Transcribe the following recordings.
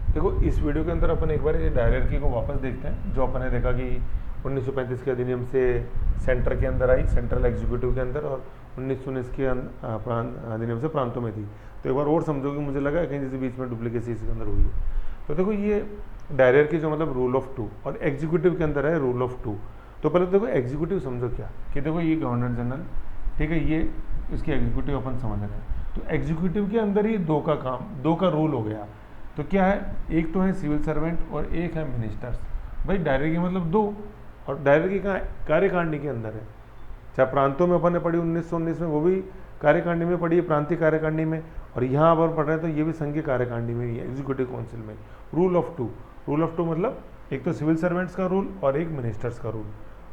देखो इस वीडियो के अंदर अपन एक बार ये डायरेक्टरी को वापस देखते हैं, जो अपन ने देखा कि 1935 के अधिनियम से सेंटर के अंदर आई, सेंट्रल एग्जीक्यूटिव के अंदर, और 1919 के अधिनियम से प्रांतों में थी। तो एक बार और समझोगे, मुझे लगा कहीं जैसे बीच में डुप्लीकेसी इसके अंदर हुई है। तो देखो ये डायरेक्टरी जो मतलब रूल ऑफ टू, और एग्जीक्यूटिव के अंदर है रूल ऑफ टू। तो पहले देखो एग्जीक्यूटिव समझो क्या, कि देखो ये गवर्नर जनरल, ठीक है, ये इसकी एग्जीक्यूटिव अपन समझ रहे हैं। तो एग्जीक्यूटिव के अंदर ही दो का काम, दो का रूल हो गया। तो क्या है, एक तो है सिविल सर्वेंट और एक है मिनिस्टर्स। भाई डायरेक्टरी का मतलब दो, और डायरेक्टरी का कार्यकारिणी के अंदर है। चाहे प्रांतों में अपन ने पढ़ी 1919 में, वो भी कार्यकारिणी में पढ़ी है, प्रांतीय कार्यकारिणी में, और यहाँ पर पढ़ रहे हैं तो ये भी संघीय कार्यकारिणी में ही है, एग्जीक्यूटिव काउंसिल में। Rule of two, rule of two मतलब एक तो सिविल सर्वेंट्स का रूल और एक मिनिस्टर्स का रूल,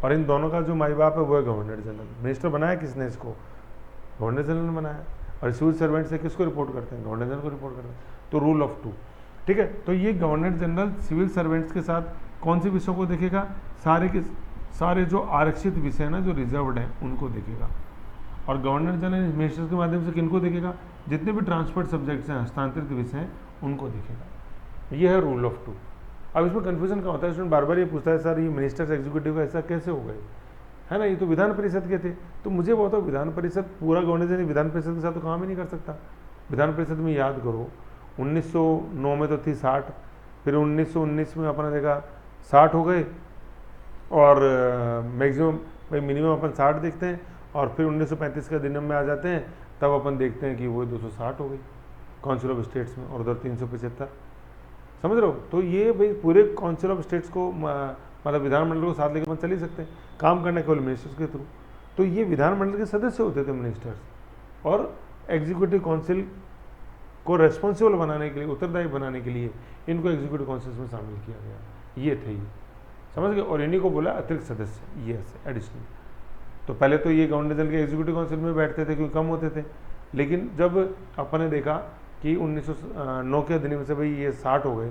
और इन दोनों का जो माई बाप है वो है गवर्नर जनरल। मिनिस्टर बनाया किसने इसको, गवर्नर जनरल ने बनाया। और सिविल सर्वेंट से किसको रिपोर्ट करते हैं, गवर्नर जनरल को रिपोर्ट करते हैं। तो रूल ऑफ टू, ठीक है। तो ये गवर्नर जनरल सिविल सर्वेंट्स के साथ कौन से विषयों को देखेगा, सारे के सारे जो आरक्षित विषय हैं ना, जो रिजर्व्ड हैं, उनको देखेगा। और गवर्नर जनरल मिनिस्टर के माध्यम से किनको देखेगा, जितने भी ट्रांसफर्ड सब्जेक्ट्स हैं, हस्तांतरित विषय हैं, उनको देखेगा। ये है रूल ऑफ टू। अब इसमें कन्फ्यूजन क्या होता है, स्टूडेंट बार बार ये पूछता है सर ये मिनिस्टर्स एग्जीक्यूटिव का ऐसा कैसे हो गए, है ना, ये तो विधान परिषद के थे। तो मुझे बताओ, विधान परिषद पूरा गवर्नर जनरल विधान परिषद के साथ तो काम ही नहीं कर सकता। विधान परिषद में याद करो 1909 में तो थी 60, फिर 1919 में अपना देखा 60 हो गए, और मैक्सिमम भाई मिनिमम अपन 60 देखते हैं, और फिर 1935 के अधिनियम में आ जाते हैं, तब अपन देखते हैं कि वो 260 हो गई काउंसिल ऑफ स्टेट्स में, और उधर 375। समझ रहे हो। तो ये भाई पूरे काउंसिल ऑफ स्टेट्स को मतलब विधानमंडल को साथ लेकर अपन चल ही सकते हैं, काम करना केवल मिनिस्टर्स के थ्रू। तो ये विधानमंडल के सदस्य होते थे मिनिस्टर्स, और एग्जीक्यूटिव काउंसिल को रेस्पॉन्सिबल बनाने के लिए, उत्तरदायी बनाने के लिए इनको एग्जीक्यूटिव काउंसिल में शामिल किया गया। ये थे, ये समझ गए। और इन्हीं को बोला अतिरिक्त सदस्य, ये ऐसे एडिशनल। तो पहले तो ये गवर्नर जनरल के एग्जीक्यूटिव काउंसिल में बैठते थे क्योंकि कम होते थे, लेकिन जब अपन ने देखा कि 1909 के अधिनियम से भाई ये 60 हो गए,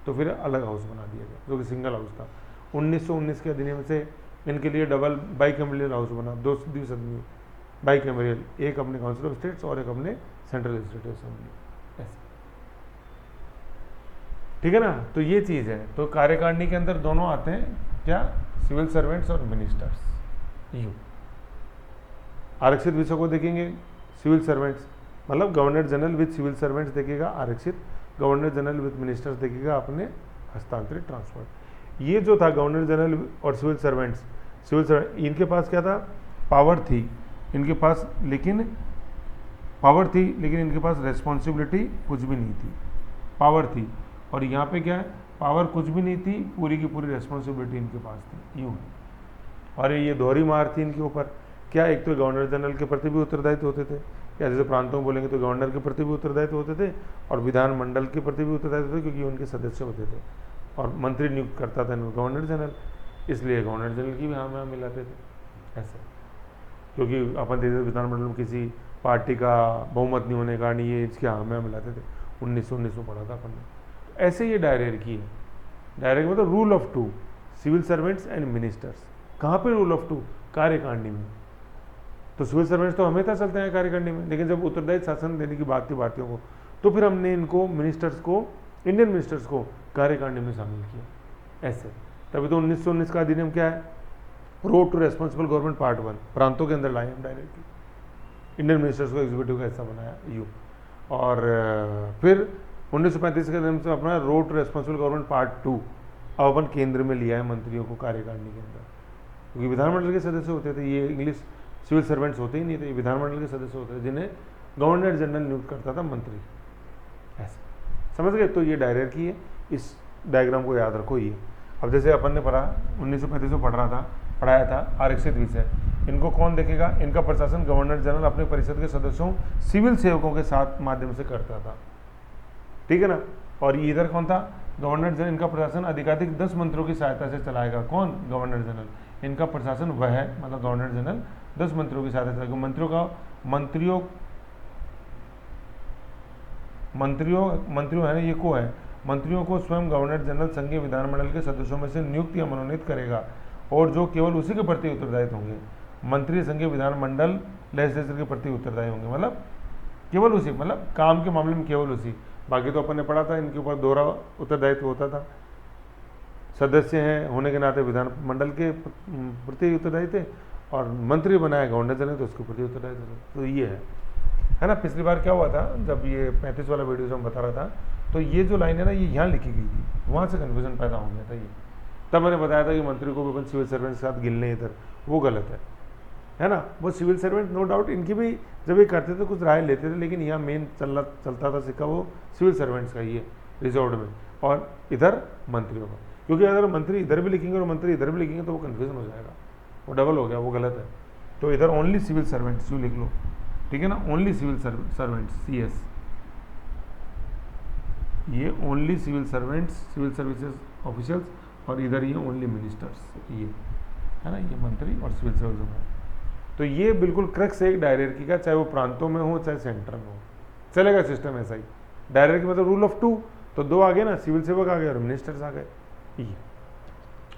तो फिर अलग हाउस बना दिया गया जो कि सिंगल हाउस था। 1919 के अधिनियम से इनके लिए डबल बाइकैमरियल हाउस बना, दो द्विसदनीय बाइकैमरियल, एक अपने काउंसिल ऑफ स्टेट्स और एक अपने सेंट्रल लेजिस्लेटिव असेंबली, ऐसे, ठीक है ना। तो ये चीज़ है। तो कार्यकारिणी के अंदर दोनों आते हैं, क्या, सिविल सर्वेंट्स और मिनिस्टर्स। यू आरक्षित विषयों को देखेंगे, सिविल सर्वेंट्स मतलब governor general with civil servants देखेगा आरक्षित, गवर्नर जनरल विद मिनिस्टर्स देखेगा अपने हस्तांतरित ट्रांसफर। ये जो था गवर्नर जनरल और सिविल सर्वेंट्स, इनके पास क्या था, पावर थी इनके पास, लेकिन पावर थी लेकिन इनके पास रेस्पॉन्सिबिलिटी कुछ भी नहीं थी। पावर थी, और यहाँ पे क्या है, पावर कुछ भी नहीं थी, पूरी की पूरी रेस्पॉन्सिबिलिटी इनके पास थी, यूँ। और ये दोहरी मार थी इनके ऊपर, क्या, एक तो गवर्नर जनरल के प्रति भी उत्तरदायित्व होते थे, या जैसे प्रांतों में बोलेंगे तो गवर्नर के प्रति भी उत्तरदायित्व होते थे, और विधानमंडल के प्रति भी उत्तरदायित्व थे क्योंकि उनके सदस्य होते थे, और मंत्री नियुक्त करता था गवर्नर जनरल, इसलिए गवर्नर जनरल की भी हाँ मिलाते थे ऐसे। क्योंकि अपन देखते विधानमंडल में किसी पार्टी का बहुमत नहीं होने के कारण ये इसके हाँ मिलाते थे। 1919 में पढ़ा था अपन ने। ऐसे ये डायरेक्टरी है। डायरेक्टरी मतलब rule of two, civil servants and ministers. कहाँ पे रूल ऑफ टू, कार्यकारिणी में। तो सिविल सर्वेंट्स तो हमेशा चलते हैं कार्यकारिणी में, लेकिन जब उत्तरदायी शासन देने की बात थी भारतीयों को, तो फिर हमने इनको मिनिस्टर्स को, इंडियन मिनिस्टर्स को कार्यकारिणी में शामिल किया ऐसे। तभी तो 1919 का अधिनियम क्या है, road to responsible government part 1, प्रांतों के अंदर लाए हम डायरेक्टली, इंडियन मिनिस्टर्स को एग्जीक्यूटिव का हिस्सा बनाया यू। और फिर 1935 के अधिनियम से अपना road to responsible government part 2 अब अपन केंद्र में लिया है मंत्रियों को कार्यकारिणी के अंदर, क्योंकि विधानमंडल के सदस्य होते थे, ये इंग्लिश सिविल सर्वेंट्स होते ही नहीं थे, विधानमंडल के सदस्य होते थे जिन्हें गवर्नर जनरल नियुक्त करता था मंत्री, ऐसे समझ गए। तो ये डायरेक्टरी है, इस डायग्राम को याद रखो ये। अब जैसे अपन ने पढ़ा 1935 में पढ़ाया था आरक्षित विषय, इनको कौन देखेगा, इनका प्रशासन गवर्नर जनरल अपने परिषद के सदस्यों सिविल सेवकों के साथ माध्यम से करता था, ठीक है ना। और इधर कौन था, गवर्नर जनरल, इनका प्रशासन अधिकाधिक 10 मंत्रियों की सहायता से चलाएगा, कौन, गवर्नर जनरल। इनका प्रशासन वह है, मतलब गवर्नर जनरल 10 मंत्रियों की सहायता से चलाएगा। मंत्रियों है ना, ये को है, मंत्रियों को स्वयं गवर्नर जनरल संघीय विधानमंडल के सदस्यों में से नियुक्त या मनोनीत करेगा, और जो केवल उसी के प्रति उत्तरदायित्व होंगे। मंत्री संघीय विधानमंडल लेजिस्लेचर के प्रति उत्तरदायी होंगे, मतलब केवल उसी, मतलब काम के मामले में केवल उसी। बाकी तो अपन ने पढ़ा था, इनके ऊपर दोहरा उत्तरदायित्व होता था। सदस्य हैं होने के नाते विधानमंडल के प्रति उत्तरदायित्व, और मंत्री बनाया गवर्नर जनरल तो उसके प्रति उत्तरदायित्व। तो ये है ना। पिछली बार क्या हुआ था, जब ये 35 वाला वीडियो जो मैं बता रहा था, तो ये जो लाइन है ना, ये यहाँ लिखी गई थी, वहाँ से कन्फ्यूजन पैदा हो गया था ये। तब मैंने बताया था कि मंत्री को भी अपन सिविल सर्वेंट के साथ गिनने इधर, वो गलत है ना। वो सिविल सर्वेंट नो डाउट इनकी भी जब ये करते थे कुछ राय लेते थे, लेकिन यहाँ मेन चलता था सिक्का वो सिविल सर्वेंट्स का ही है रिजर्व्ड में, और इधर मंत्रियों का। क्योंकि अगर मंत्री इधर भी लिखेंगे और मंत्री इधर भी लिखेंगे तो वो कन्फ्यूजन हो जाएगा, वो डबल हो गया, वो गलत है। तो इधर ओनली सिविल सर्वेंट्स यूँ लिख लो, ठीक है ना, ओनली सिविल सर्वेंट्स CS, ये only civil servants, civil services officials, और इधर ये ओनली मिनिस्टर्स, ये है ना, ये मंत्री और सिविल सर्विस। तो ये बिल्कुल क्रक्स है एक डायरेक्टरी का, चाहे वो प्रांतों में हो चाहे सेंटर में हो, चलेगा सिस्टम ऐसा ही। डायरेक्टरी मतलब रूल ऑफ 2, तो 2 आ गए ना, सिविल सेवक आ गए और मिनिस्टर्स आ गए। ये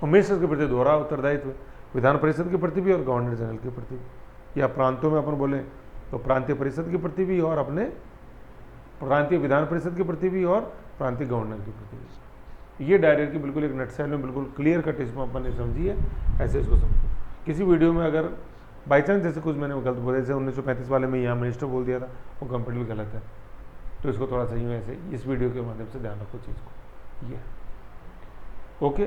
और मिनिस्टर्स के प्रति दोहरा उत्तरदायित्व, विधान परिषद के प्रति भी और गवर्नर जनरल के प्रति भी। या प्रांतों में अपन बोले तो प्रांतीय परिषद के प्रति भी, और अपने प्रांतीय विधान परिषद के प्रति भी, और प्रांतीय गवर्नर के प्रति भी। ये डायरेक्टरी बिल्कुल एक नटशेल में बिल्कुल क्लियर कट इसमें अपन ने समझी है, ऐसे इसको समझो। किसी वीडियो में अगर बाई चांस जैसे कुछ मैंने गलत बोला, जैसे 1935 वाले में यहाँ मिनिस्टर बोल दिया था, वो कंप्लीटली गलत है, तो इसको थोड़ा सा यूँ ऐसे इस वीडियो के माध्यम से ध्यान रखो चीज़ को। ये ओके।